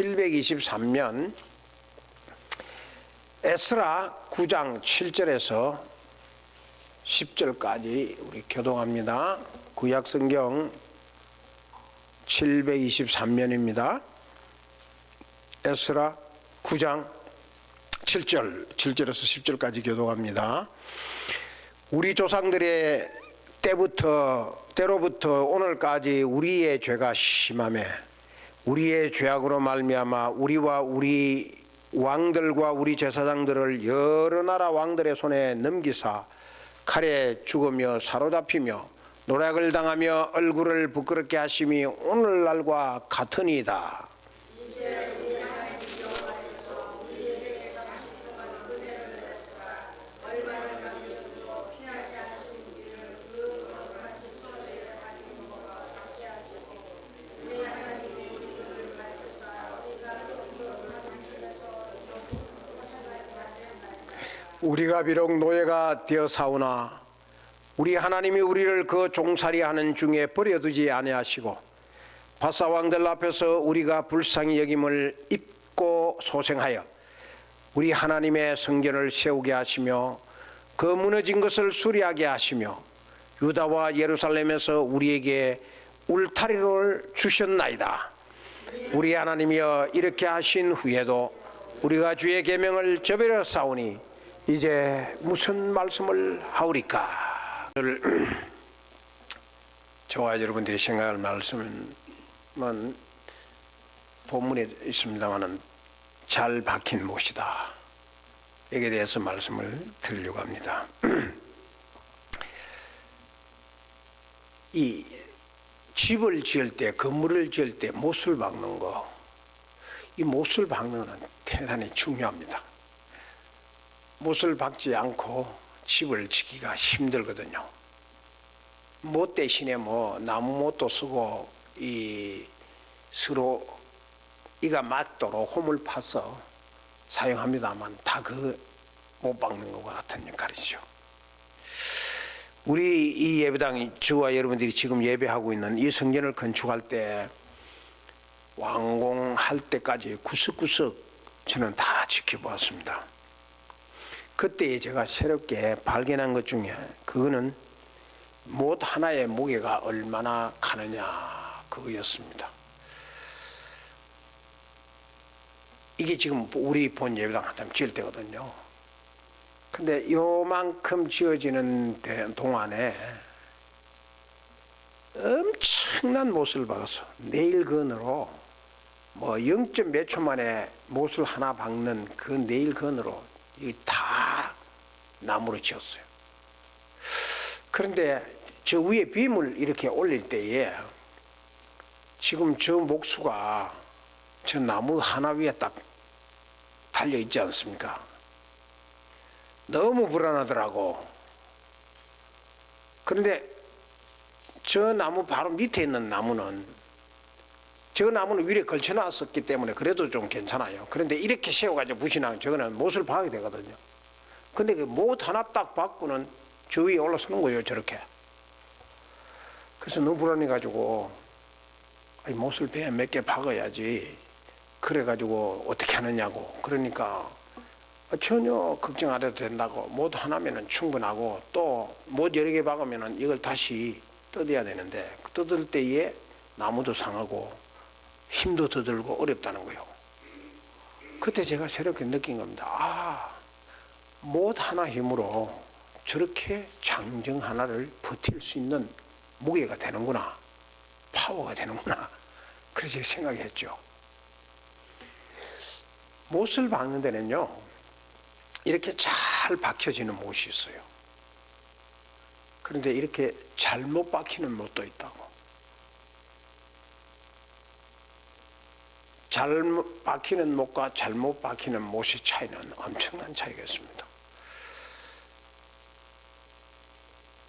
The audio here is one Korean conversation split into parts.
723면 에스라 9장 7절에서 10절까지 우리 교독합니다. 구약성경 723면입니다. 에스라 9장 7절에서 10절까지 교독합니다. 우리 조상들의 때로부터 오늘까지 우리의 죄가 심하매 우리의 죄악으로 말미암아 우리와 우리 왕들과 우리 제사장들을 여러 나라 왕들의 손에 넘기사 칼에 죽으며 사로잡히며 노략을 당하며 얼굴을 부끄럽게 하심이 오늘날과 같으니이다. 우리가 비록 노예가 되어사오나 우리 하나님이 우리를 그 종살이하는 중에 버려두지 아니하시고 바사왕들 앞에서 우리가 불쌍히 여김을 입고 소생하여 우리 하나님의 성전을 세우게 하시며 그 무너진 것을 수리하게 하시며 유다와 예루살렘에서 우리에게 울타리를 주셨나이다. 우리 하나님이여 이렇게 하신 후에도 우리가 주의 계명을 저버려 싸우니 이제 무슨 말씀을 하오리까? 저와 여러분들이 생각할 말씀은 본문에 있습니다마는 잘 박힌 못이다. 여기에 대해서 말씀을 드리려고 합니다. 이 집을 지을 때, 건물을 지을 때 못을 박는 거, 이 못을 박는 건 대단히 중요합니다. 못을 박지 않고 집을 짓기가 힘들거든요. 못 대신에 나무 못도 쓰고 서로 이가 맞도록 홈을 파서 사용합니다만 다 그 못 박는 것과 같은 역할이죠. 우리 이 예배당, 저와 여러분들이 지금 예배하고 있는 이 성전을 건축할 때 완공할 때까지 구석구석 저는 다 지켜보았습니다. 그때 제가 새롭게 발견한 것 중에 그거는 못 하나의 무게가 얼마나 가느냐 그거였습니다. 이게 지금 우리 본 예배당 한참 지을 때거든요. 근데 요만큼 지어지는 동안에 엄청난 못을 박아서 네일건으로 0. 몇 초 만에 못을 하나 박는 그 네일건으로 이 다 나무로 지었어요. 그런데 저 위에 빔을 이렇게 올릴 때에 지금 저 목수가 저 나무 하나 위에 딱 달려 있지 않습니까? 너무 불안하더라고. 그런데 저 나무 바로 밑에 있는 나무는 저 나무는 위에 걸쳐놨었기 때문에 그래도 좀 괜찮아요. 그런데 이렇게 세워가지고 부신하면 저거는 못을 박게 되거든요. 근데 그 못 하나 딱 박고는 저 위에 올라서는 거예요, 저렇게. 그래서 너무 불안해가지고 못을 배에 몇 개 박아야지. 그래가지고 어떻게 하느냐고. 그러니까 전혀 걱정 안 해도 된다고. 못 하나면은 충분하고 또 못 여러 개 박으면은 이걸 다시 뜯어야 되는데 뜯을 때에 나무도 상하고 힘도 더 들고 어렵다는 거예요. 그때 제가 새롭게 느낀 겁니다. 못 하나 힘으로 저렇게 장정 하나를 버틸 수 있는 무게가 되는구나. 파워가 되는구나. 그래서 생각했죠. 못을 박는 데는요, 이렇게 잘 박혀지는 못이 있어요. 그런데 이렇게 잘못 박히는 못도 있다고. 잘못 박히는 못과 잘못 박히는 못의 차이는 엄청난 차이가 있습니다.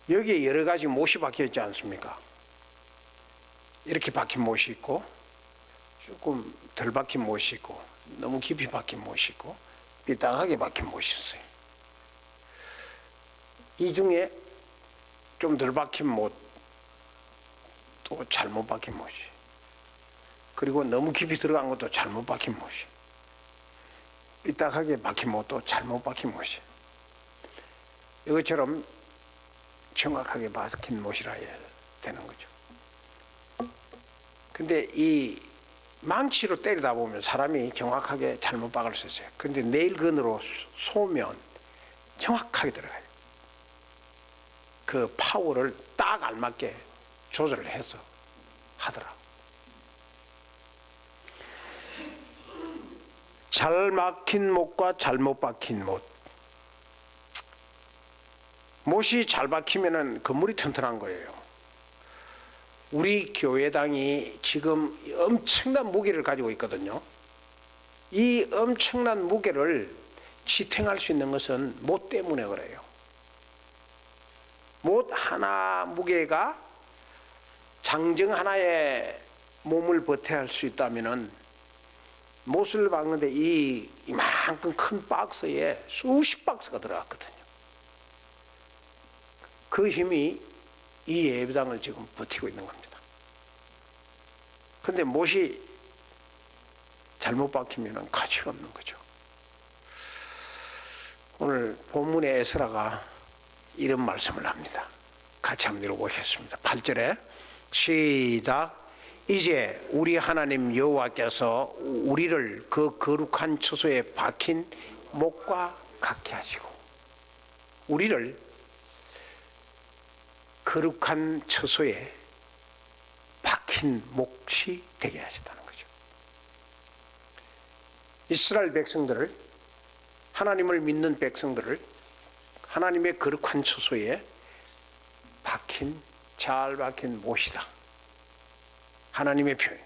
여기에 여러 가지 못이 박혀 있지 않습니까? 이렇게 박힌 못이 있고 조금 덜 박힌 못이 있고 너무 깊이 박힌 못이 있고 삐딱하게 박힌 못이 있어요. 이 중에 좀 덜 박힌 못, 또 잘못 박힌 못이, 그리고 너무 깊이 들어간 것도 잘못 박힌 못이. 삐딱하게 박힌 못도 잘못 박힌 못이. 이것처럼 정확하게 박힌 못이라 해야 되는 거죠. 근데 이 망치로 때리다 보면 사람이 정확하게 잘못 박을 수 있어요. 근데 네일건으로 쏘면 정확하게 들어가요. 그 파워를 딱 알맞게 조절을 해서 하더라고. 잘 막힌 못과 잘못 박힌 못. 못이 잘 박히면은 건물이 튼튼한 거예요. 우리 교회당이 지금 엄청난 무게를 가지고 있거든요. 이 엄청난 무게를 지탱할 수 있는 것은 못 때문에 그래요. 못 하나 무게가 장정 하나의 몸을 버텨야 할 수 있다면은 못을 박는데 이만큼 큰 박스에 수십 박스가 들어갔거든요. 그 힘이 이 예배당을 지금 버티고 있는 겁니다. 그런데 못이 잘못 박히면 가치가 없는 거죠. 오늘 본문의 에스라가 이런 말씀을 합니다. 같이 한번 읽어보겠습니다. 8절에 시작. 이제 우리 하나님 여호와께서 우리를 그 거룩한 처소에 박힌 못과 같게 하시고, 우리를 거룩한 처소에 박힌 몫이 되게 하셨다는 거죠. 이스라엘 백성들을, 하나님을 믿는 백성들을 하나님의 거룩한 처소에 박힌, 잘 박힌 못이다. 하나님의 표현.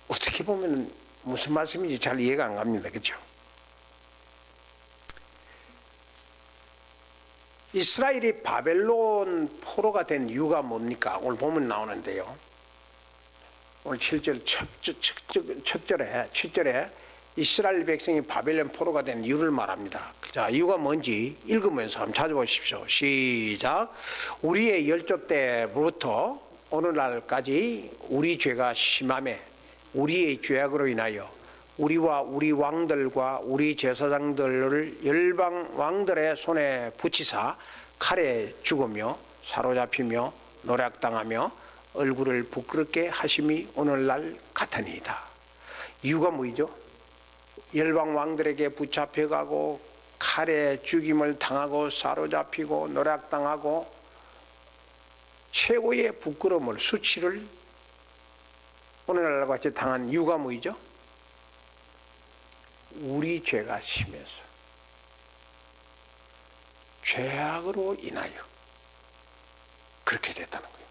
어떻게 보면 무슨 말씀인지 잘 이해가 안 갑니다. 그렇죠? 이스라엘이 바벨론 포로가 된 이유가 뭡니까? 오늘 보면 나오는데요. 오늘 7절 첫 절에 7절에 이스라엘 백성이 바벨론 포로가 된 이유를 말합니다. 자, 이유가 뭔지 읽으면서 한번 찾아보십시오. 시작. 우리의 열조 때부터 오늘날까지 우리 죄가 심함에 우리의 죄악으로 인하여 우리와 우리 왕들과 우리 제사장들을 열방 왕들의 손에 붙이사 칼에 죽으며 사로잡히며 노략당하며 얼굴을 부끄럽게 하심이 오늘날 같으니이다. 이유가 뭐이죠? 열방 왕들에게 붙잡혀가고 칼에 죽임을 당하고 사로잡히고 노략당하고 최고의 부끄러움을, 수치를 오늘날 같이 당한 이유가 뭐이죠? 우리 죄가 심해서, 죄악으로 인하여 그렇게 됐다는 거예요.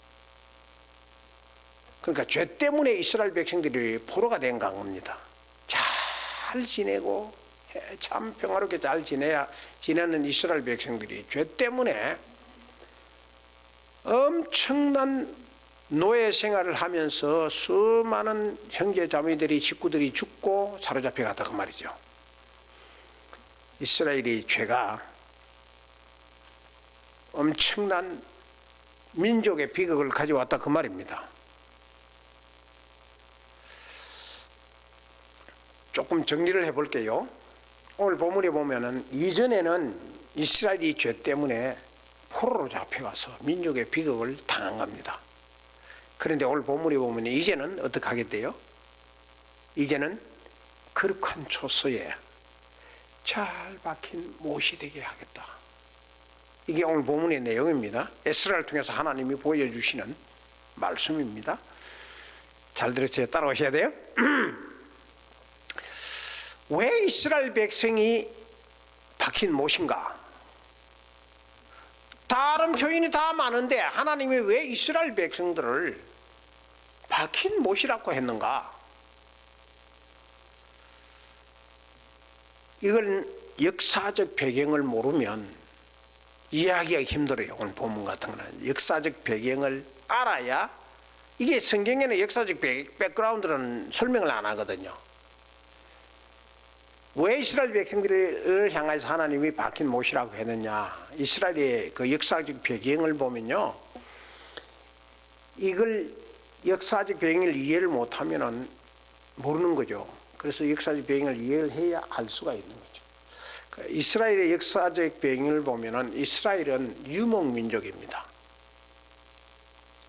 그러니까 죄 때문에 이스라엘 백성들이 포로가 된 겁니다. 잘 지내고 참 평화롭게 잘 지내는 이스라엘 백성들이 죄 때문에 엄청난 노예 생활을 하면서 수많은 형제 자매들이, 식구들이 죽고 사로잡혀 갔다고 말이죠. 이스라엘이 죄가 엄청난 민족의 비극을 가져왔다 그 말입니다. 조금 정리를 해볼게요. 오늘 본문에 보면은 이전에는 이스라엘이 죄 때문에 포로로 잡혀가서 민족의 비극을 당한 겁니다. 그런데 오늘 본문에 보면 이제는 어떻게 하겠대요? 이제는 거룩한 처소에 잘 박힌 못이 되게 하겠다. 이게 오늘 본문의 내용입니다. 에스라를 통해서 하나님이 보여주시는 말씀입니다. 잘 들으세요. 따라오셔야 돼요. 왜 이스라엘 백성이 박힌 못인가? 다른 표현이 다 많은데 하나님이 왜 이스라엘 백성들을 박힌 못이라고 했는가? 이건 역사적 배경을 모르면 이해하기가 힘들어요. 오늘 본문 같은 거는 역사적 배경을 알아야, 이게 성경에는 역사적 백그라운드는 설명을 안 하거든요. 왜 이스라엘 백성들을 향해서 하나님이 박힌 못이라고 했느냐? 이스라엘의 그 역사적 배경을 보면요, 이걸 역사적 배경을 이해를 못하면은 모르는 거죠. 그래서 역사적 배경을 이해를 해야 알 수가 있는 거죠. 이스라엘의 역사적 배경을 보면은 이스라엘은 유목민족입니다.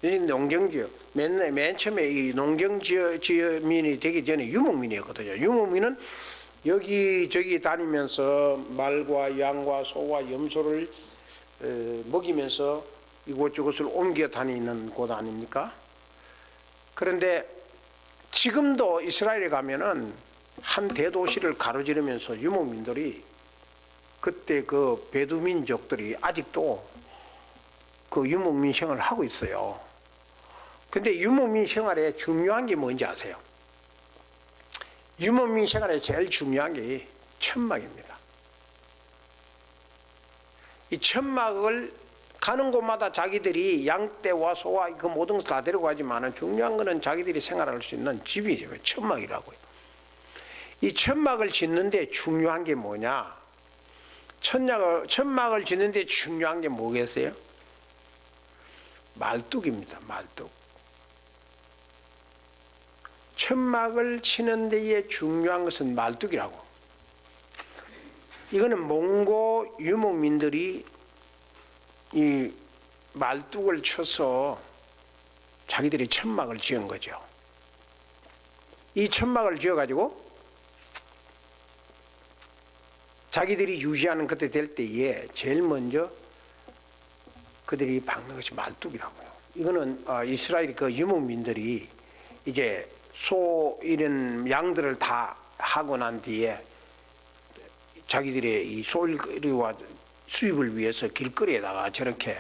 이 농경지역, 맨 처음에 이 농경지민이 되기 전에 유목민이었거든요. 유목민은 여기저기 다니면서 말과 양과 소와 염소를 먹이면서 이곳저곳을 옮겨 다니는 곳 아닙니까? 그런데 지금도 이스라엘에 가면은 한 대도시를 가로지르면서 유목민들이 그때 그 베두민족들이 아직도 그 유목민 생활을 하고 있어요. 근데 유목민 생활에 중요한 게 뭔지 아세요? 유목민 생활에 제일 중요한 게 천막입니다. 이 천막을 가는 곳마다 자기들이 양떼와 소와 그 모든 걸 다 데리고 가지만은 중요한 거는 자기들이 생활할 수 있는 집이죠. 천막이라고요. 이 천막을 짓는데 중요한 게 뭐냐? 천막을 짓는데 중요한 게 뭐겠어요? 말뚝입니다. 말뚝. 천막을 치는 데에 중요한 것은 말뚝이라고. 이거는 몽고 유목민들이 이 말뚝을 쳐서 자기들이 천막을 지은 거죠. 이 천막을 지어가지고 자기들이 유지하는 그때 될 때에 제일 먼저 그들이 박는 것이 말뚝이라고요. 이거는 이스라엘 그 유목민들이 이제 소 이런 양들을 다 하고 난 뒤에 자기들의 이 소일거리와 수입을 위해서 길거리에다가 저렇게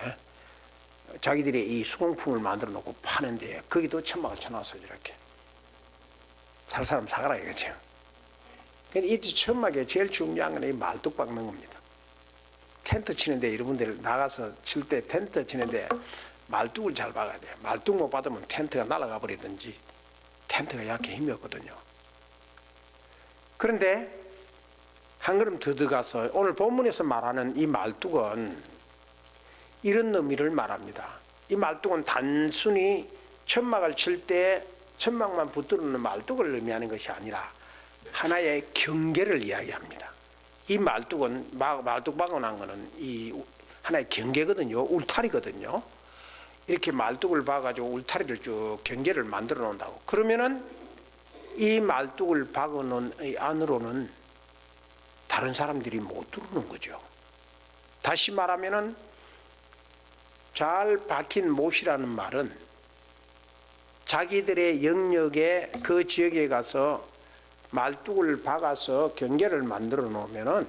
자기들의 이 수공품을 만들어 놓고 파는데 거기도 천막을 쳐놔서 저렇게 살 사람 사가라 이거죠. 근데 이 천막에 제일 중요한 건 이 말뚝 박는 겁니다. 텐트 치는데 여러분들 나가서 칠 때 텐트 치는데 말뚝을 잘 박아야 돼요. 말뚝 못 받으면 텐트가 날아가 버리든지 텐트가 약해 힘이 없거든요. 그런데 한 걸음 더 들어가서 오늘 본문에서 말하는 이 말뚝은 이런 의미를 말합니다. 이 말뚝은 단순히 천막을 칠 때 천막만 붙들어놓는 말뚝을 의미하는 것이 아니라 하나의 경계를 이야기합니다. 이 말뚝은 말뚝 박아놓은 거는 이 하나의 경계거든요. 울타리거든요. 이렇게 말뚝을 박아가지고 울타리를 쭉 경계를 만들어 놓는다고. 그러면은 이 말뚝을 박아놓은 이 안으로는 다른 사람들이 못 들어오는 거죠. 다시 말하면은 잘 박힌 못이라는 말은 자기들의 영역에 그 지역에 가서 말뚝을 박아서 경계를 만들어 놓으면은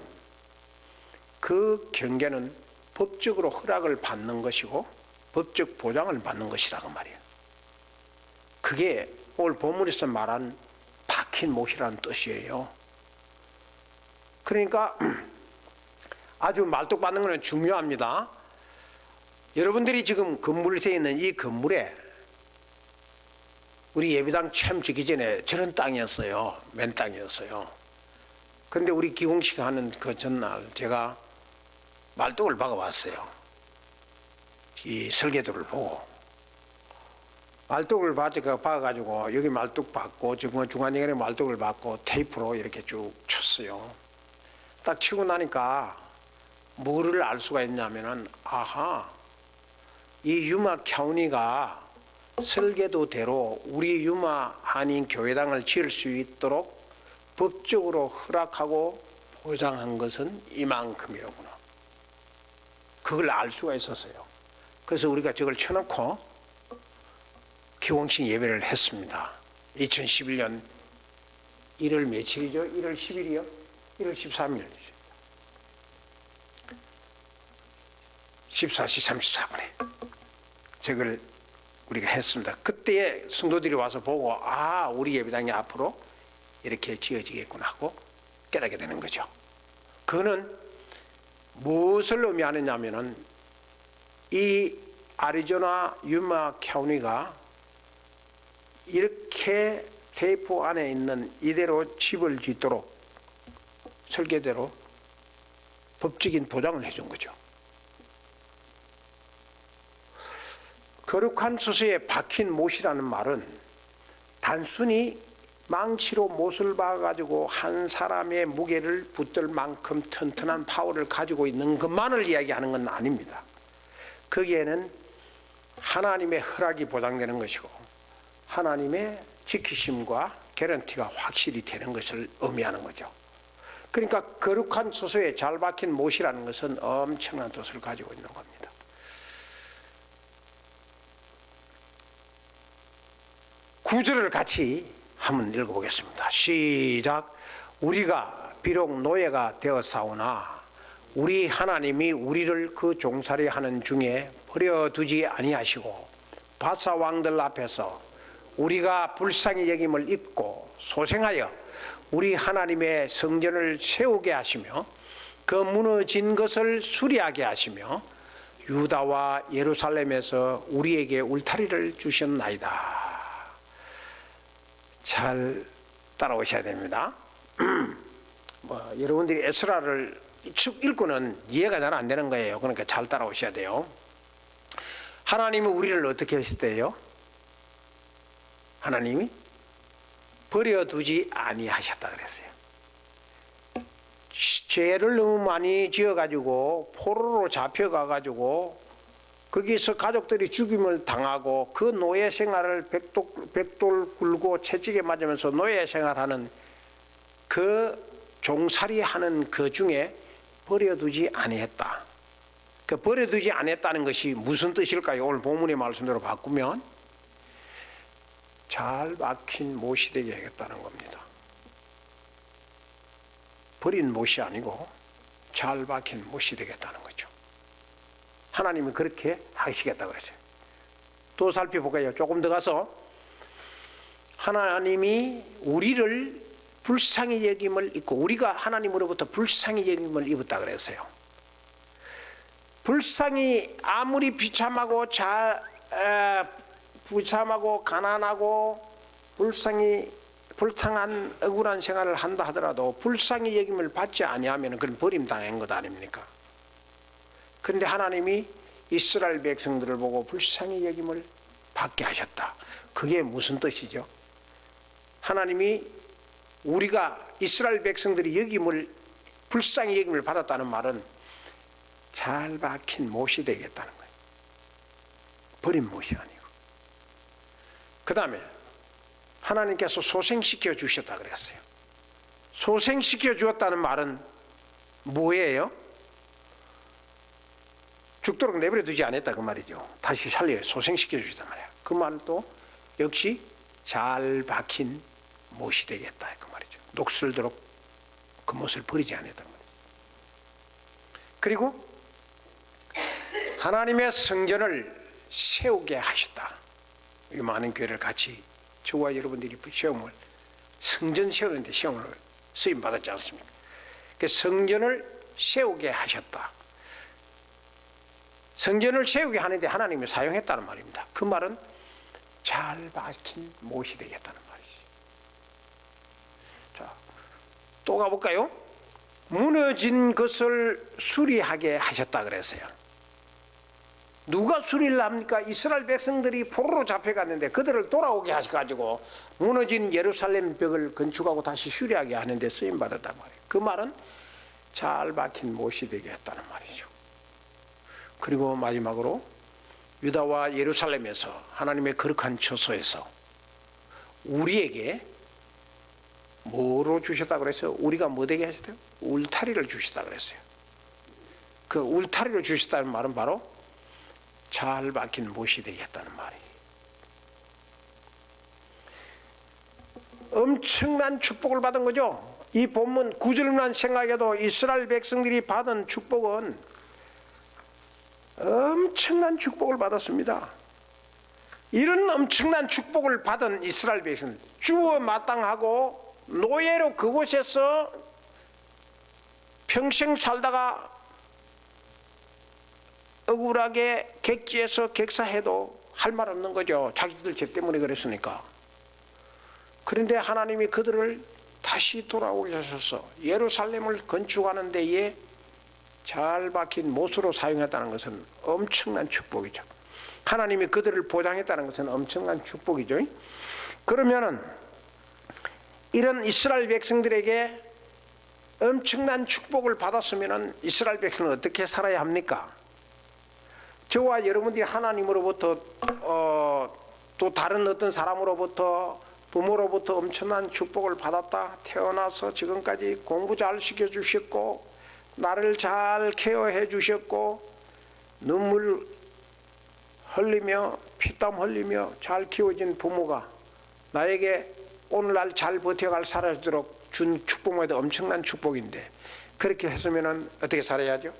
그 경계는 법적으로 허락을 받는 것이고 법적 보장을 받는 것이라고 말이에요. 그게 오늘 본문에서 말한 박힌 못이라는 뜻이에요. 그러니까 아주 말뚝 받는 것은 중요합니다. 여러분들이 지금 건물에 있는 이 건물에 우리 예배당 처음 짓기 전에 저런 땅이었어요. 맨 땅이었어요. 그런데 우리 기공식 하는 그 전날 제가 말뚝을 박아왔어요. 이 설계도를 보고 말뚝을 박아가지고 여기 말뚝 박고 중간중간에 말뚝을 박고 테이프로 이렇게 쭉 쳤어요. 딱 치고 나니까 뭐를 알 수가 있냐면은 아하, 이 유마 캬우니가 설계도대로 우리 유마 한인 교회당을 지을 수 있도록 법적으로 허락하고 보장한 것은 이만큼이로구나. 그걸 알 수가 있었어요. 그래서 우리가 저걸 쳐놓고 기공식 예배를 했습니다. 2011년 1월 며칠이죠? 1월 10일이요? 1월 13일 14시 34분에 저걸 우리가 했습니다. 그때 성도들이 와서 보고 아, 우리 예배당이 앞으로 이렇게 지어지겠구나 하고 깨닫게 되는 거죠. 그거는 무엇을 의미하느냐면은 이 아리조나 유마 카운티가 이렇게 테이프 안에 있는 이대로 집을 짓도록 설계대로 법적인 보장을 해준 거죠. 거룩한 처소에 박힌 못이라는 말은 단순히 망치로 못을 박아가지고 한 사람의 무게를 붙들 만큼 튼튼한 파워를 가지고 있는 것만을 이야기하는 건 아닙니다. 거기에는 하나님의 허락이 보장되는 것이고 하나님의 지키심과 개런티가 확실히 되는 것을 의미하는 거죠. 그러니까 거룩한 처소에 잘 박힌 못이라는 것은 엄청난 뜻을 가지고 있는 겁니다. 구절을 같이 한번 읽어보겠습니다. 시작. 우리가 비록 노예가 되었사오나 우리 하나님이 우리를 그 종살이 하는 중에 버려두지 아니하시고 바사 왕들 앞에서 우리가 불쌍히 여김을 입고 소생하여 우리 하나님의 성전을 세우게 하시며 그 무너진 것을 수리하게 하시며 유다와 예루살렘에서 우리에게 울타리를 주셨나이다. 잘 따라오셔야 됩니다. 여러분들이 에스라를 쭉 읽고는 이해가 잘 안 되는 거예요. 그러니까 잘 따라오셔야 돼요. 하나님은 우리를 어떻게 하셨대요? 하나님이 버려두지 아니하셨다 그랬어요. 죄를 너무 많이 지어가지고 포로로 잡혀가가지고 거기서 가족들이 죽임을 당하고 그 노예 생활을 백돌 굴고 채찍에 맞으면서 노예 생활하는 그 종살이 하는 그 중에 버려두지 아니했다. 그 버려두지 아니했다는 것이 무슨 뜻일까요? 오늘 본문의 말씀대로 바꾸면 잘 박힌 못이 되게 하겠다는 겁니다. 버린 못이 아니고 잘 박힌 못이 되겠다는 거죠. 하나님이 그렇게 하시겠다고 그랬어요. 또 살펴볼까요? 조금 더 가서 하나님이 우리를 불쌍히 여김을 입고 우리가 하나님으로부터 불쌍히 여김을 입었다 그랬어요. 불쌍히 아무리 비참하고 부참하고 가난하고 불쌍히 불쌍한 억울한 생활을 한다 하더라도 불쌍히 여김을 받지 아니하면 그건 버림당한 것 아닙니까? 그런데 하나님이 이스라엘 백성들을 보고 불쌍히 여김을 받게 하셨다. 그게 무슨 뜻이죠? 하나님이 우리가 이스라엘 백성들이 불쌍히 여김을 받았다는 말은 잘 박힌 못이 되겠다는 거예요. 버린 못이 아니고. 그 다음에 하나님께서 소생시켜 주셨다 그랬어요. 소생시켜 주었다는 말은 뭐예요? 죽도록 내버려 두지 않았다 그 말이죠. 다시 살려요. 소생시켜 주셨단 말이야. 그 말도 역시 잘 박힌 못이 되겠다 그 말이죠. 녹슬도록 그 못을 버리지 않았단 말이죠. 그리고 하나님의 성전을 세우게 하셨다. 이 많은 교회를 같이 저와 여러분들이 시험을 성전 세우는데 시험을 쓰임 받았지 않습니까? 그 성전을 세우게 하셨다. 성전을 세우게 하는데 하나님이 사용했다는 말입니다. 그 말은 잘 박힌 못이 되겠다는 말이지. 자, 또 가볼까요? 무너진 것을 수리하게 하셨다 그랬어요. 누가 수리를 합니까? 이스라엘 백성들이 포로로 잡혀갔는데 그들을 돌아오게 하셔가지고 무너진 예루살렘 벽을 건축하고 다시 수리하게 하는데 쓰임받았단 말이에요. 그 말은 잘 박힌 못이 되게 했다는 말이죠. 그리고 마지막으로 유다와 예루살렘에서 하나님의 거룩한 처소에서 우리에게 뭐로 주셨다고 그랬어요? 우리가 뭐 되게 하셨대요? 울타리를 주셨다고 그랬어요. 그 울타리를 주셨다는 말은 바로 잘 박힌 못이 되겠다는 말이에요. 엄청난 축복을 받은 거죠. 이 본문 9절만 생각해도 이스라엘 백성들이 받은 축복은 엄청난 축복을 받았습니다. 이런 엄청난 축복을 받은 이스라엘 백성들, 주어 마땅하고 노예로 그곳에서 평생 살다가 억울하게 객지에서 객사해도 할 말 없는 거죠. 자기들 죄 때문에 그랬으니까. 그런데 하나님이 그들을 다시 돌아오게 하셔서 예루살렘을 건축하는 데에 잘 박힌 못으로 사용했다는 것은 엄청난 축복이죠. 하나님이 그들을 보장했다는 것은 엄청난 축복이죠. 그러면은 이런 이스라엘 백성들에게 엄청난 축복을 받았으면은 이스라엘 백성은 어떻게 살아야 합니까? 저와 여러분들이 하나님으로부터 또 다른 어떤 사람으로부터 부모로부터 엄청난 축복을 받았다. 태어나서 지금까지 공부 잘 시켜주셨고 나를 잘 케어해 주셨고 눈물 흘리며 피땀 흘리며 잘 키워진 부모가 나에게 오늘날 잘 버텨갈 살아도록 준 축복마다 엄청난 축복인데 그렇게 했으면 어떻게 살아야죠?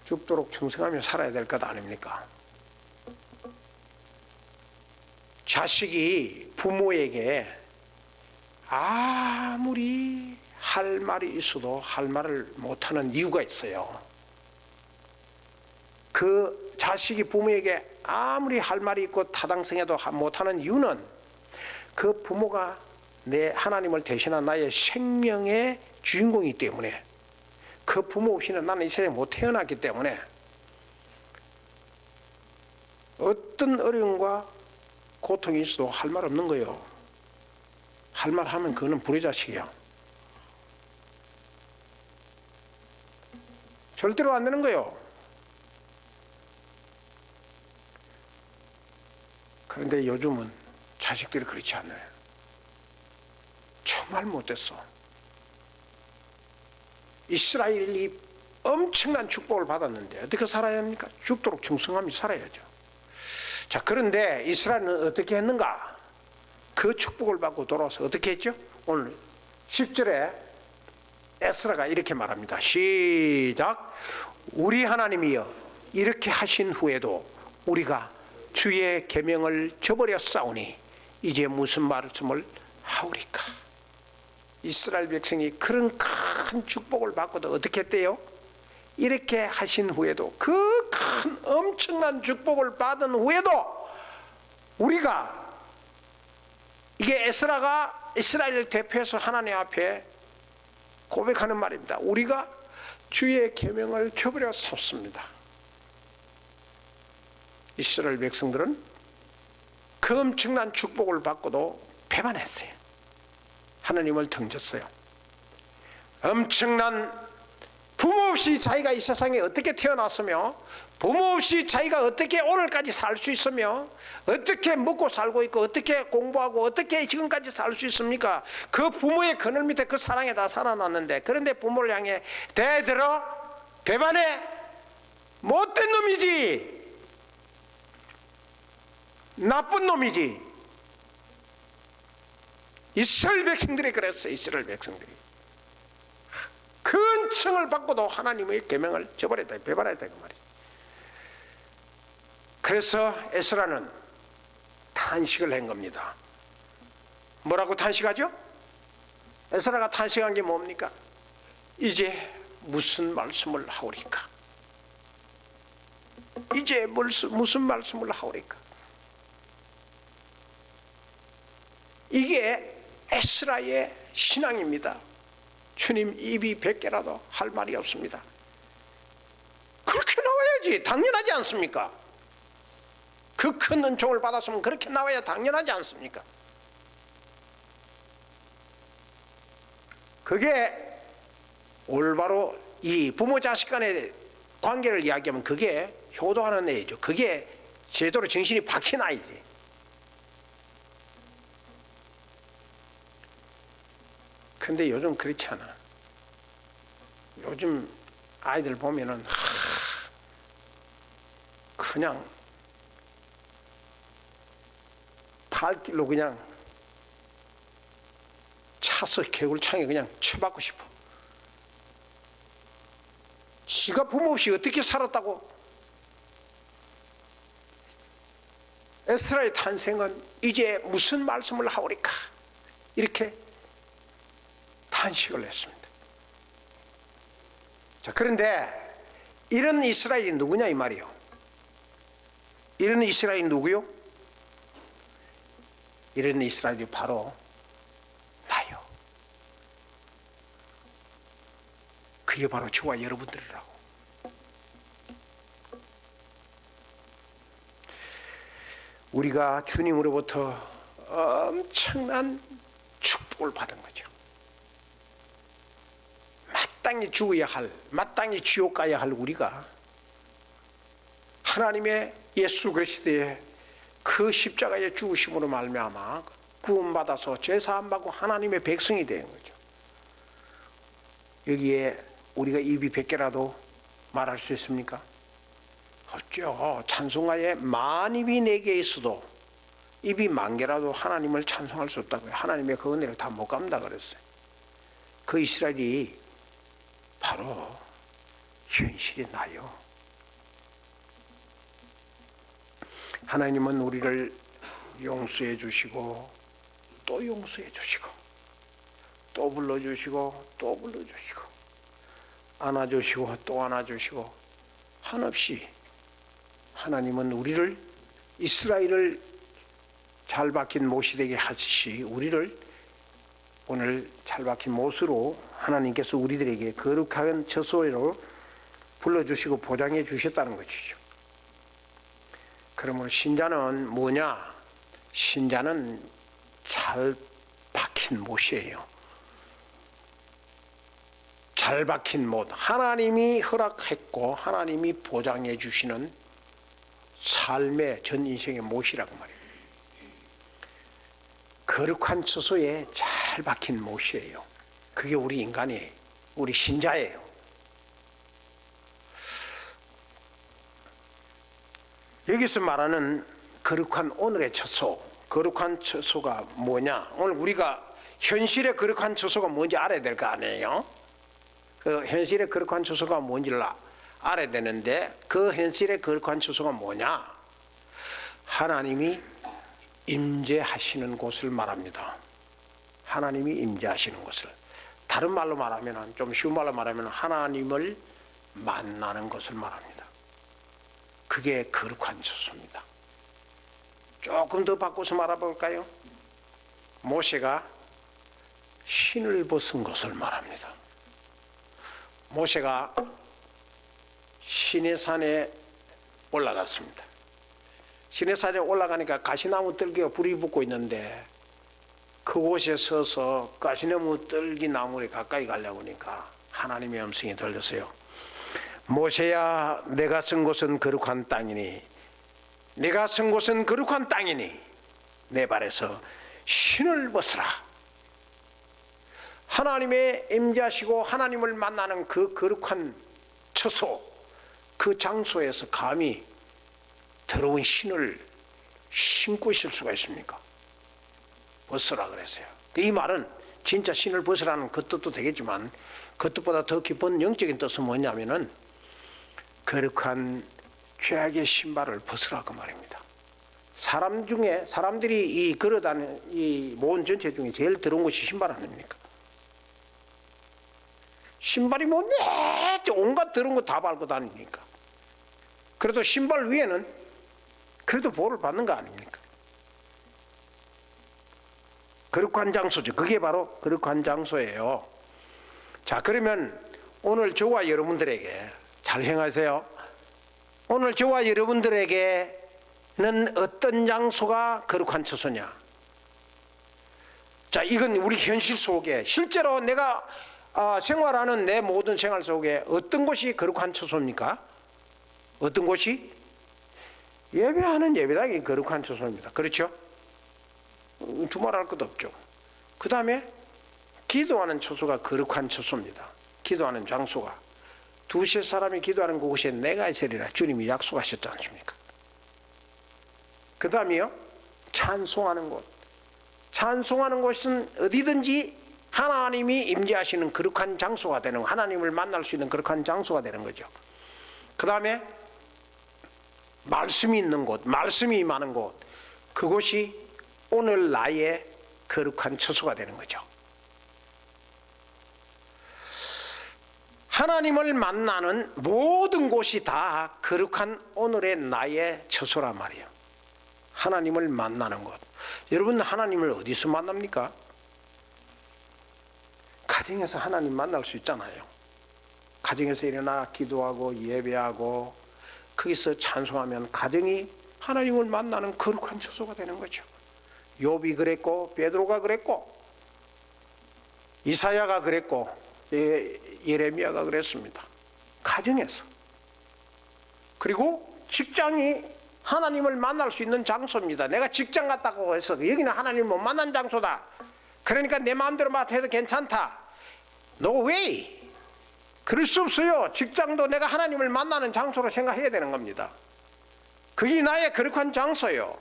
죽도록 충성하며 살아야 될 것 아닙니까? 자식이 부모에게 아무리 할 말이 있어도 할 말을 못하는 이유가 있어요. 그 자식이 부모에게 아무리 할 말이 있고 타당성해도 못하는 이유는 그 부모가 내 하나님을 대신한 나의 생명의 주인공이기 때문에 그 부모 없이는 나는 이 세상에 못 태어났기 때문에 어떤 어려움과 고통이 있어도 할 말 없는 거예요. 할 말 하면 그거는 불의 자식이야. 절대로 안 되는 거예요. 그런데 요즘은 자식들이 그렇지 않아요. 정말 못됐어. 이스라엘이 엄청난 축복을 받았는데 어떻게 살아야 합니까? 죽도록 충성하며 살아야죠. 자, 그런데 이스라엘은 어떻게 했는가? 그 축복을 받고 돌아와서 어떻게 했죠? 오늘 10절에 에스라가 이렇게 말합니다. 시작. 우리 하나님이여 이렇게 하신 후에도 우리가 주의 계명을 저버렸사오니 이제 무슨 말씀을 하오리까? 이스라엘 백성이 그런 큰 축복을 받고도 어떻게 했대요? 이렇게 하신 후에도 그 큰 엄청난 축복을 받은 후에도 우리가 이게 에스라가 이스라엘을 대표해서 하나님 앞에 고백하는 말입니다. 우리가 주의 계명을 저버렸습니다. 이스라엘 백성들은 그 엄청난 축복을 받고도 배반했어요. 하나님을 등졌어요. 엄청난 부모 없이 자기가 이 세상에 어떻게 태어났으며 부모 없이 자기가 어떻게 오늘까지 살 수 있으며 어떻게 먹고 살고 있고 어떻게 공부하고 어떻게 지금까지 살 수 있습니까? 그 부모의 그늘 밑에 그 사랑에 다 살아났는데 그런데 부모를 향해 대들어 배반해 못된 놈이지 나쁜 놈이지. 이스라엘 백성들이 그랬어요. 이스라엘 백성들이 큰 층을 받고도 하나님의 계명을 저버렸다 배반했다 그 말이에요. 그래서 에스라는 탄식을 한 겁니다. 뭐라고 탄식하죠? 에스라가 탄식한 게 뭡니까? 이제 무슨 말씀을 하오리까? 이제 무슨 말씀을 하오리까? 이게 에스라의 신앙입니다. 주님 입이 100개라도 할 말이 없습니다. 그렇게 나와야지 당연하지 않습니까? 그 큰 은총을 받았으면 그렇게 나와야 당연하지 않습니까? 그게 올바로 이 부모 자식 간의 관계를 이야기하면 그게 효도하는 애죠. 그게 제대로 정신이 박힌 아이지. 근데 요즘 그렇지 않아. 요즘 아이들 보면은 그냥 발길로 그냥 차서 개굴창에 그냥 쳐박고 싶어. 지가 부모 없이 어떻게 살았다고? 에스라의 탄생은 이제 무슨 말씀을 하오리까? 이렇게 탄식을 했습니다. 자, 그런데 이런 이스라엘이 누구냐 이 말이요. 이런 이스라엘이 누구요? 이런 이스라엘이 바로 나요. 그게 바로 저와 여러분들이라고. 우리가 주님으로부터 엄청난 축복을 받은 거죠. 마땅히 죽어야 할, 마땅히 지옥 가야 할 우리가 하나님의 예수 그리스도의 그 십자가의 죽으심으로 말미암아 구원받아서 죄사함 받고 하나님의 백성이 된 거죠. 여기에 우리가 입이 100개라도 말할 수 있습니까? 없죠. 찬송가에 만 입이 내게 있어도 입이 10,000개라도 하나님을 찬송할 수 없다고요. 하나님의 그 은혜를 다 못 갚는다 그랬어요. 그 이스라엘이 바로 현실이 나요. 하나님은 우리를 용서해 주시고 또 용서해 주시고 또 불러주시고 또 불러주시고 안아주시고 또 안아주시고 한없이 하나님은 우리를 이스라엘을 잘 박힌 못이 되게 하듯이 우리를 오늘 잘 박힌 못으로 하나님께서 우리들에게 거룩한 처소로 불러주시고 보장해 주셨다는 것이죠. 그러므로 신자는 뭐냐? 신자는 잘 박힌 못이에요. 잘 박힌 못, 하나님이 허락했고 하나님이 보장해 주시는 삶의 전 인생의 못이라고 말이에요. 거룩한 처소에 잘 박힌 못이에요. 그게 우리 인간이에요. 우리 신자예요. 여기서 말하는 거룩한 오늘의 처소, 거룩한 처소가 뭐냐? 오늘 우리가 현실의 거룩한 처소가 뭔지 알아야 될 거 아니에요? 그 현실의 거룩한 처소가 뭔지를 알아야 되는데 그 현실의 거룩한 처소가 뭐냐? 하나님이 임재하시는 곳을 말합니다. 하나님이 임재하시는 곳을. 다른 말로 말하면, 좀 쉬운 말로 말하면 하나님을 만나는 것을 말합니다. 그게 거룩한 처소입니다. 조금 더 바꿔서 말해볼까요? 모세가 신을 벗은 것을 말합니다. 모세가 시내산에 올라갔습니다. 시내산에 올라가니까 가시나무 뜰기가 불이 붙고 있는데 그곳에 서서 가시나무 뜰기 나무에 가까이 가려고 하니까 하나님의 음성이 들렸어요. 모세야, 내가 쓴 곳은 거룩한 땅이니, 내가 쓴 곳은 거룩한 땅이니 내 발에서 신을 벗으라. 하나님의 임재하시고 하나님을 만나는 그 거룩한 처소, 그 장소에서 감히 더러운 신을 신고 있을 수가 있습니까? 벗으라 그랬어요. 이 말은 진짜 신을 벗으라는 그 뜻도 되겠지만 그 뜻보다 더 깊은 영적인 뜻은 뭐냐면은 거룩한 죄악의 신발을 벗으라고 말입니다. 사람 중에, 사람들이 이 걸어다니는 이 모은 전체 중에 제일 더러운 것이 신발 아닙니까? 신발이 뭐 온갖 더러운 거 다 밟고 다니니까. 그래도 신발 위에는 그래도 보호를 받는 거 아닙니까? 거룩한 장소죠. 그게 바로 거룩한 장소예요. 자, 그러면 오늘 저와 여러분들에게 잘 생각하세요. 오늘 저와 여러분들에게는 어떤 장소가 거룩한 처소냐? 자, 이건 우리 현실 속에 실제로 내가 생활하는 내 모든 생활 속에 어떤 곳이 거룩한 처소입니까? 어떤 곳이? 예배하는 예배당이 거룩한 처소입니다. 그렇죠? 두말할 것도 없죠. 그 다음에 기도하는 처소가 거룩한 처소입니다. 기도하는 장소가. 두세 사람이 기도하는 그곳에 내가 있으리라 주님이 약속하셨지 않습니까? 그 다음에요, 찬송하는 곳. 찬송하는 곳은 어디든지 하나님이 임재하시는 거룩한 장소가 되는, 하나님을 만날 수 있는 거룩한 장소가 되는 거죠. 그 다음에 말씀이 있는 곳, 말씀이 많은 곳, 그곳이 오늘 나의 거룩한 처소가 되는 거죠. 하나님을 만나는 모든 곳이 다 거룩한 오늘의 나의 처소란 말이에요. 하나님을 만나는 곳. 여러분, 하나님을 어디서 만납니까? 가정에서 하나님 만날 수 있잖아요. 가정에서 일어나 기도하고 예배하고 거기서 찬송하면 가정이 하나님을 만나는 거룩한 처소가 되는 거죠. 욥이 그랬고 베드로가 그랬고 이사야가 그랬고 예레미야가 그랬습니다. 가정에서. 그리고 직장이 하나님을 만날 수 있는 장소입니다. 내가 직장 갔다고 해서 여기는 하나님을 못 만난 장소다. 그러니까 내 마음대로 해도 괜찮다. No way. 그럴 수 없어요. 직장도 내가 하나님을 만나는 장소로 생각해야 되는 겁니다. 그게 나의 거룩한 장소요.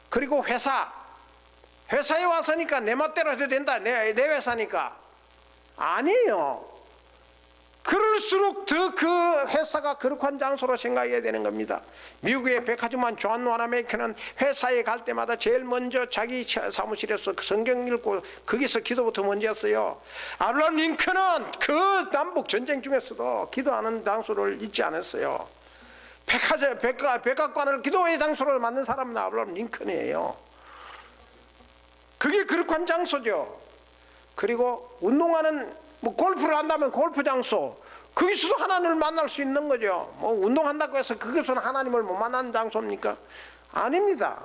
그리고 회사에 왔으니까 내 멋대로 해도 된다. 내 회사니까. 아니에요. 그럴수록 더 그 회사가 거룩한 장소로 생각해야 되는 겁니다. 미국의 백화점한 존 와나메이커는 회사에 갈 때마다 제일 먼저 자기 사무실에서 성경 읽고 거기서 기도부터 먼저 했어요. 아브라함 링컨은 그 남북 전쟁 중에서도 기도하는 장소를 잊지 않았어요. 백악관을 기도의 장소로 만든 사람은 아브라함 링컨이에요. 그게 거룩한 장소죠. 그리고 운동하는 골프를 한다면 골프 장소, 거기서도 하나님을 만날 수 있는 거죠. 운동한다고 해서 그것은 하나님을 못 만나는 장소입니까? 아닙니다.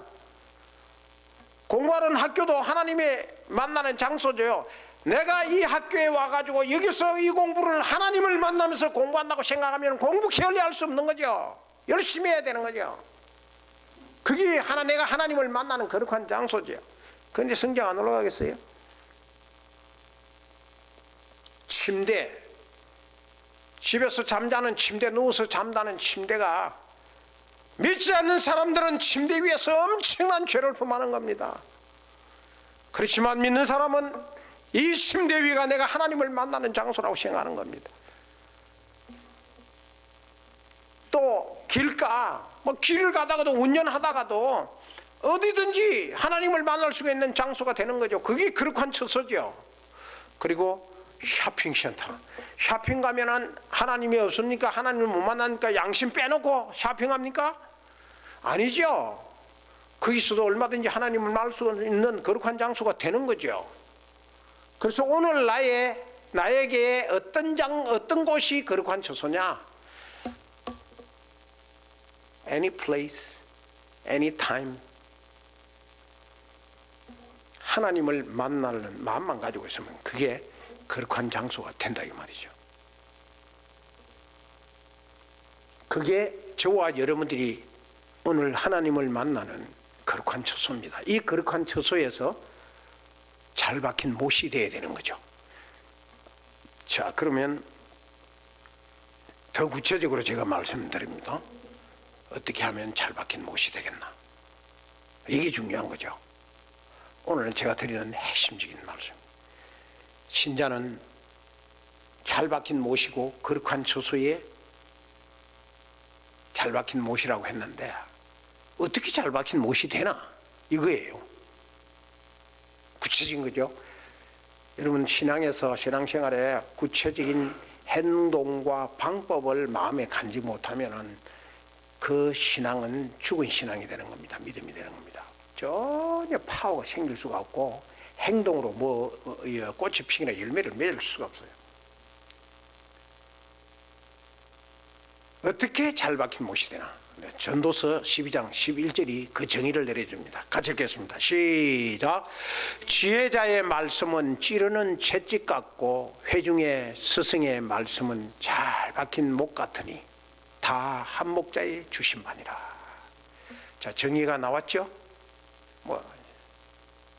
공부하는 학교도 하나님의 만나는 장소죠. 내가 이 학교에 와가지고 여기서 이 공부를 하나님을 만나면서 공부한다고 생각하면 공부 게을리할 수 없는 거죠. 열심히 해야 되는 거죠. 그게 내가 하나님을 만나는 거룩한 장소죠. 그런데 성경 안 올라가겠어요? 침대, 집에서 잠자는 침대, 누워서 잠자는 침대가 믿지 않는 사람들은 침대 위에서 엄청난 죄를 범하는 겁니다. 그렇지만 믿는 사람은 이 침대 위가 내가 하나님을 만나는 장소라고 생각하는 겁니다. 또 길가, 길을 가다가도 운전하다가도 어디든지 하나님을 만날 수가 있는 장소가 되는 거죠. 그게 거룩한 처소죠. 그리고 쇼핑센터, 쇼핑 가면은 하나님이 없습니까? 하나님을 못 만나니까 양심 빼놓고 쇼핑합니까? 아니죠. 거기서도 얼마든지 하나님을 만날 수 있는 거룩한 장소가 되는 거죠. 그래서 오늘 나에게 어떤 곳이 거룩한 처소냐? Any place, any time. 하나님을 만나는 마음만 가지고 있으면 그게 거룩한 장소가 된다 이 말이죠. 그게 저와 여러분들이 오늘 하나님을 만나는 거룩한 처소입니다. 이 거룩한 처소에서 잘 박힌 못이 되어야 되는 거죠. 자, 그러면 더 구체적으로 제가 말씀드립니다. 어떻게 하면 잘 박힌 못이 되겠나? 이게 중요한 거죠. 오늘은 제가 드리는 핵심적인 말씀입니다. 신자는 잘 박힌 못이고 거룩한 처소에 잘 박힌 못이라고 했는데 어떻게 잘 박힌 못이 되나? 이거예요. 구체적인 거죠. 여러분 신앙생활에 구체적인 행동과 방법을 마음에 간지 못하면 그 신앙은 죽은 신앙이 되는 겁니다. 믿음이 되는 겁니다. 전혀 파워가 생길 수가 없고 행동으로 꽃이 피기나 열매를 맺을 수가 없어요. 어떻게 잘 박힌 못이 되나? 전도서 12장 11절이 그 정의를 내려줍니다. 같이 읽겠습니다. 시작. 지혜자의 말씀은 찌르는 채찍 같고 회중의 스승의 말씀은 잘 박힌 못 같으니 다 한 목자에 주신 바니라. 자, 정의가 나왔죠?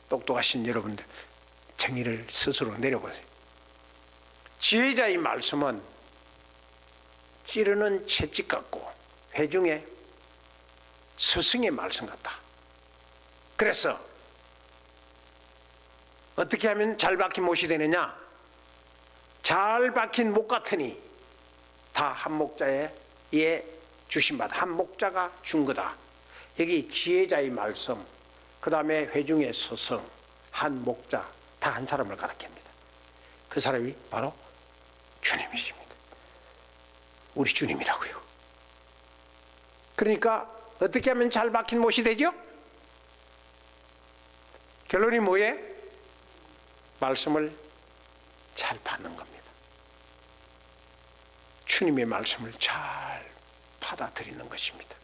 똑똑하신 여러분들 정의를 스스로 내려보세요. 지혜자의 말씀은 찌르는 채찍 같고 회중의 스승의 말씀 같다. 그래서 어떻게 하면 잘 박힌 못이 되느냐? 잘 박힌 못 같으니 다 한 목자에 주신 바다. 한 목자가 준 거다. 여기 지혜자의 말씀, 그 다음에 회중의 스승, 한 목자, 다 한 사람을 가리킵니다. 그 사람이 바로 주님이십니다. 우리 주님이라고요. 그러니까 어떻게 하면 잘 박힌 못이 되죠? 결론이 뭐예요? 말씀을 잘 받는 겁니다. 주님의 말씀을 잘 받아들이는 것입니다.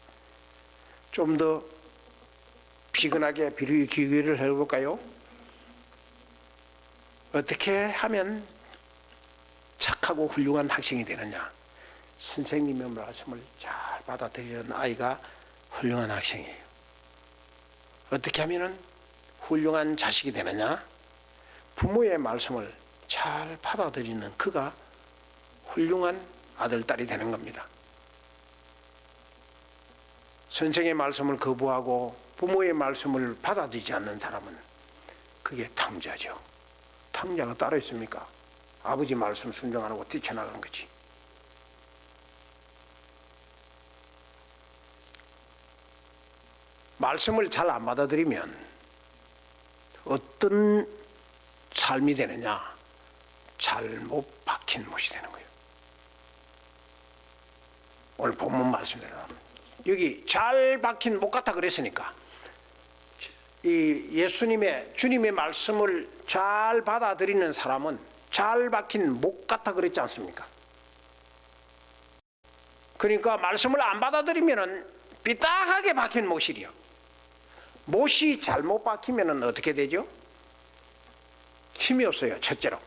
좀 더 비근하게 비교를 해볼까요? 어떻게 하면 착하고 훌륭한 학생이 되느냐? 선생님의 말씀을 잘 받아들이는 아이가 훌륭한 학생이에요. 어떻게 하면 훌륭한 자식이 되느냐? 부모의 말씀을 잘 받아들이는 그가 훌륭한 아들, 딸이 되는 겁니다. 선생의 말씀을 거부하고 부모의 말씀을 받아들이지 않는 사람은 그게 탕자죠. 탕자가 따로 있습니까? 아버지 말씀 순종 안 하고 뛰쳐나간 거지. 말씀을 잘 안 받아들이면 어떤 삶이 되느냐? 잘못 박힌 못이 되는 거예요. 오늘 본문 말씀대로 여기 잘 박힌 못 같아 그랬으니까 이 주님의 말씀을 잘 받아들이는 사람은 잘 박힌 못 같아 그랬지 않습니까? 그러니까 말씀을 안 받아들이면은 삐딱하게 박힌 못이요. 못이 잘못 박히면은 어떻게 되죠? 힘이 없어요. 첫째로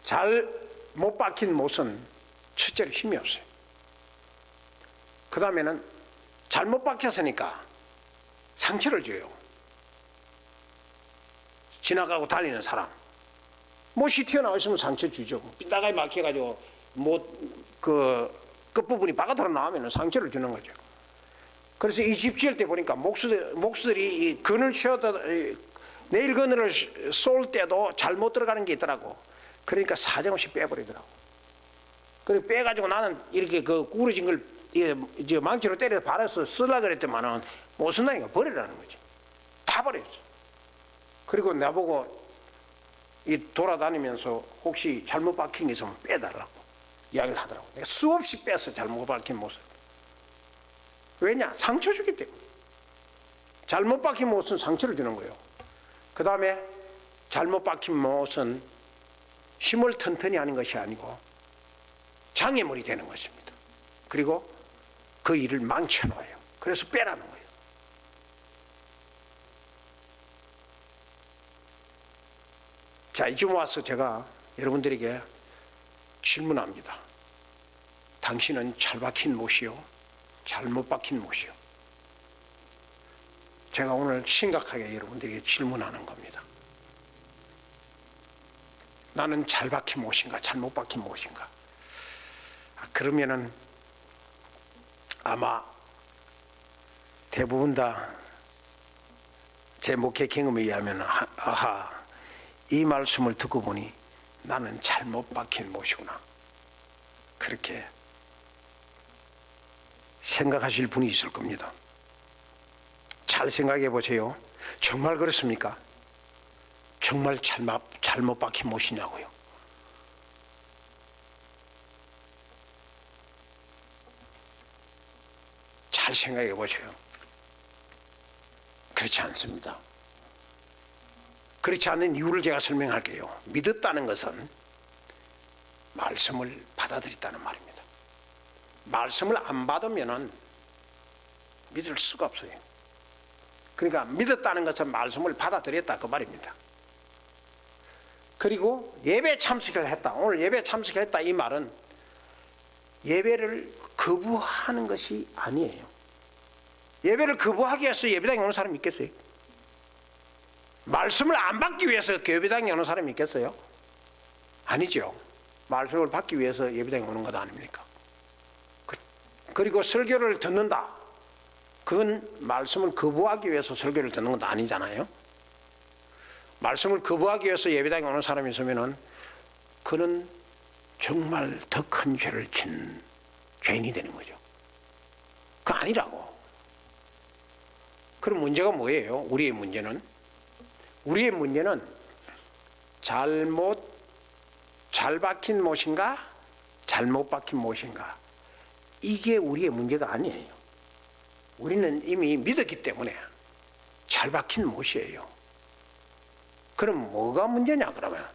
잘 못 박힌 못은 첫째로 힘이 없어요. 그 다음에는 잘못 박혔으니까 상처를 줘요. 지나가고 달리는 사람 못이 튀어나와 있으면 상처 주죠. 삐딱하게 막혀가지고 끝부분이 바깥으로 나오면 상처를 주는 거죠. 그래서 이 집 지을 때 보니까 목수들이 이 그늘 씌워도 내일 그늘을 쏠 때도 잘못 들어가는 게 있더라고. 그러니까 사정없이 빼버리더라고. 그리고 빼가지고 나는 이렇게 그 구부러진 걸 이제 망치로 때려서 발라서 쓰려고 그랬더만은 못 쓴다니까 버리라는 거지. 다 버렸어. 그리고 나보고 이 돌아다니면서 혹시 잘못 박힌 게 있으면 빼달라고 이야기를 하더라고. 내가 수없이 뺐어. 잘못 박힌 못을. 왜냐? 상처 주기 때문에. 잘못 박힌 못은 상처를 주는 거예요. 그 다음에 잘못 박힌 못은 힘을 튼튼히 하는 것이 아니고 장애물이 되는 것입니다. 그리고 그 일을 망쳐놔요. 그래서 빼라는 거예요. 자, 이쯤 와서 제가 여러분들에게 질문합니다. 당신은 잘 박힌 못이요? 잘못 박힌 못이요? 제가 오늘 심각하게 여러분들에게 질문하는 겁니다. 나는 잘 박힌 못인가 잘못 박힌 못인가? 그러면은 아마 대부분 다 제 목회 경험에 의하면 아하, 이 말씀을 듣고 보니 나는 잘못 박힌 못이구나, 그렇게 생각하실 분이 있을 겁니다. 잘 생각해 보세요. 정말 그렇습니까? 정말 잘못 박힌 못이냐고요? 잘 생각해 보세요. 그렇지 않습니다. 그렇지 않은 이유를 제가 설명할게요. 믿었다는 것은 말씀을 받아들였다는 말입니다. 말씀을 안 받으면 믿을 수가 없어요. 그러니까 믿었다는 것은 말씀을 받아들였다 그 말입니다. 그리고 예배 참석을 했다. 오늘 예배 참석했다 이 말은 예배를 거부하는 것이 아니에요. 예배를 거부하기 위해서 예배당에 오는 사람이 있겠어요? 말씀을 안 받기 위해서 예배당에 오는 사람이 있겠어요? 아니죠. 말씀을 받기 위해서 예배당에 오는 것 아닙니까? 그리고 설교를 듣는다. 그건 말씀을 거부하기 위해서 설교를 듣는 건 아니잖아요. 말씀을 거부하기 위해서 예배당에 오는 사람이 있으면은 그는 정말 더 큰 죄를 진 죄인이 되는 거죠. 그거 아니라고. 그럼 문제가 뭐예요? 우리의 문제는 잘 박힌 못인가 잘못 박힌 못인가, 이게 우리의 문제가 아니에요. 우리는 이미 믿었기 때문에 잘 박힌 못이에요. 그럼 뭐가 문제냐? 그러면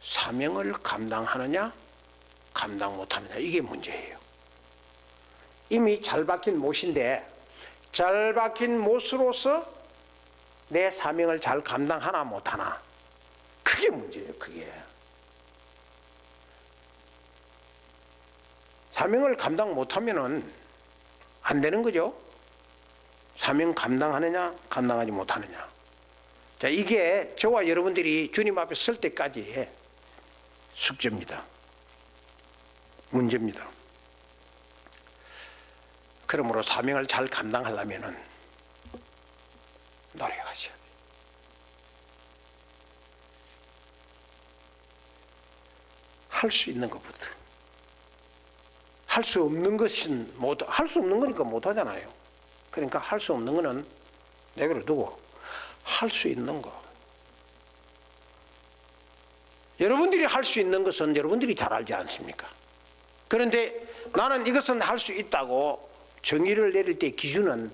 사명을 감당하느냐 감당 못하느냐, 이게 문제예요. 이미 잘 박힌 못인데 잘 박힌 못으로서 내 사명을 잘 감당하나 못하나, 그게 문제예요. 그게 사명을 감당 못하면은 안 되는 거죠. 사명 감당하느냐 감당하지 못하느냐. 자, 이게 저와 여러분들이 주님 앞에 설 때까지의 숙제입니다. 문제입니다. 그러므로 사명을 잘 감당하려면은 노력하셔야 돼요. 할 수 있는 것부터. 할 수 없는 것은 할 수 없는 거니까 못 하잖아요. 그러니까 할 수 없는 거는 내버려 두고 할 수 있는 거. 여러분들이 할 수 있는 것은 여러분들이 잘 알지 않습니까? 그런데 나는 이것은 할 수 있다고 정의를 내릴 때 기준은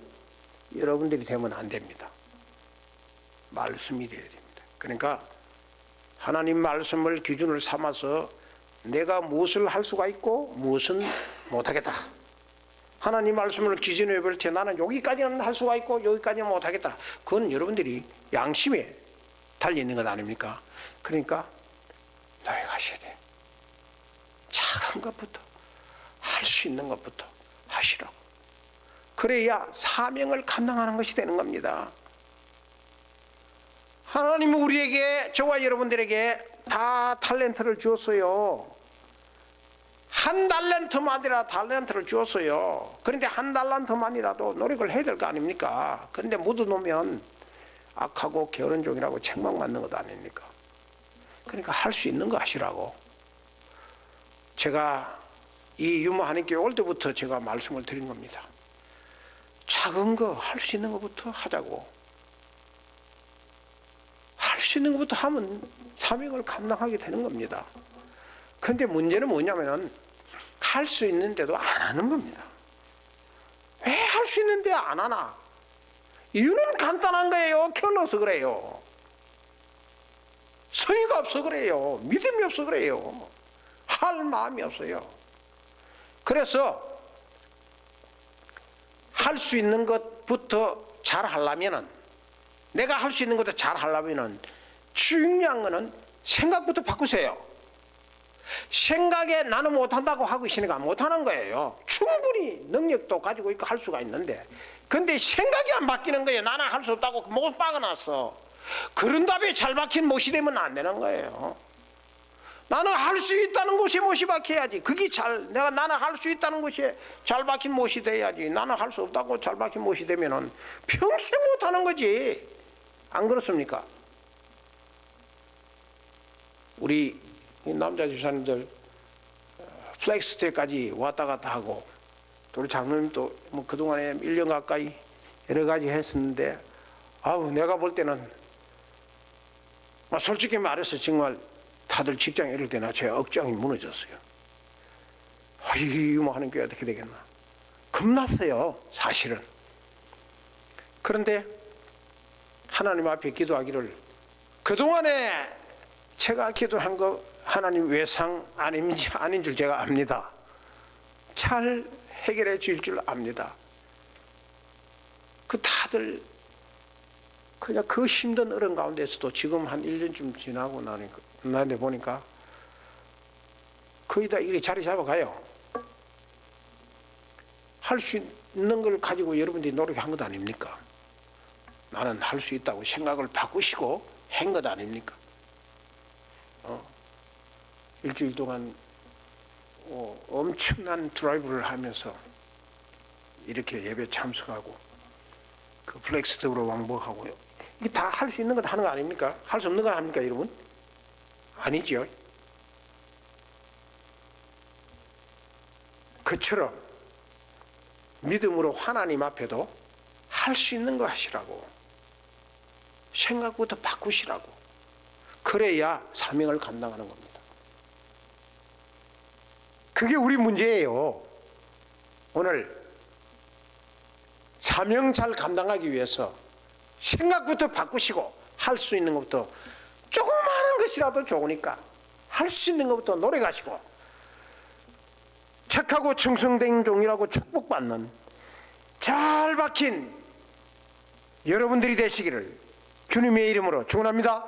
여러분들이 되면 안 됩니다. 말씀이 되어야 됩니다. 그러니까 하나님 말씀을 기준을 삼아서 내가 무엇을 할 수가 있고 무엇은 못하겠다. 하나님 말씀을 기준으로 볼 때 나는 여기까지는 할 수가 있고 여기까지는 못하겠다. 그건 여러분들이 양심에 달려있는 것 아닙니까? 그러니까 노력하셔야 돼. 작은 것부터, 할 수 있는 것부터 하시라고. 그래야 사명을 감당하는 것이 되는 겁니다. 하나님은 우리에게, 저와 여러분들에게 다 탤런트를 주었어요. 한 달란트만이라 달란트를 주었어요. 그런데 한 달란트만이라도 노력을 해야 될 거 아닙니까? 그런데 묻어놓으면 악하고 게으른 종이라고 책망받는 것 아닙니까? 그러니까 할 수 있는 거 하시라고. 제가 이 유모 하나님께 올 때부터 제가 말씀을 드린 겁니다. 작은 거, 할 수 있는 것부터 하자고. 할 수 있는 것부터 하면 사명을 감당하게 되는 겁니다. 그런데 문제는 뭐냐면 할 수 있는데도 안 하는 겁니다. 왜 할 수 있는데 안 하나? 이유는 간단한 거예요. 게을러서 그래요. 성의가 없어 그래요. 믿음이 없어 그래요. 할 마음이 없어요. 그래서 할 수 있는 것부터 잘 하려면은, 내가 할 수 있는 것도 잘 하려면은 중요한 거는 생각부터 바꾸세요. 생각에 나는 못한다고 하고 있으니까 못하는 거예요. 충분히 능력도 가지고 있고 할 수가 있는데, 근데 생각이 안 바뀌는 거예요. 나는 할 수 없다고 못 박아놨어. 그런 다음에 잘 박힌 못이 되면 안 되는 거예요. 나는 할 수 있다는 곳에 못이 박혀야지. 그게 나는 할 수 있다는 곳에 잘 박힌 못이 돼야지. 나는 할 수 없다고 잘 박힌 못이 되면은 평생 못하는 거지. 안 그렇습니까? 우리 남자 집사님들 플렉스 때까지 왔다 갔다 하고, 또 우리 장로님도 뭐 그동안에 1년 가까이 여러 가지 했었는데, 아우, 내가 볼 때는 솔직히 말해서 정말 다들 직장 이럴 때나 제 억장이 무너졌어요. 이 뭐 하는 게 어떻게 되겠나 겁났어요, 사실은. 그런데 하나님 앞에 기도하기를, 그동안에 제가 기도한 거 하나님 외상 아닌지 아닌 줄 제가 압니다. 잘 해결해 주실 줄 압니다. 그 다들 그냥 그 힘든 어려운 가운데서도 지금 한 1년쯤 지나고 나는데 보니까 거의 다 이렇게 자리 잡아가요. 할 수 있는 걸 가지고 여러분들이 노력한 것 아닙니까? 나는 할 수 있다고 생각을 바꾸시고 한 것 아닙니까? 일주일 동안 엄청난 드라이브를 하면서 이렇게 예배 참석하고 그 플렉스덕으로 왕복하고요. 이게 다 할 수 있는 건 하는 거 아닙니까? 할 수 없는 건 합니까, 여러분? 아니죠. 그처럼 믿음으로 하나님 앞에도 할 수 있는 거 하시라고. 생각부터 바꾸시라고. 그래야 사명을 감당하는 겁니다. 그게 우리 문제예요. 오늘 사명 잘 감당하기 위해서 생각부터 바꾸시고, 할 수 있는 것부터, 조그마한 것이라도 좋으니까 할 수 있는 것부터 노력하시고, 착하고 충성된 종이라고 축복받는 잘 박힌 여러분들이 되시기를 주님의 이름으로 축원합니다.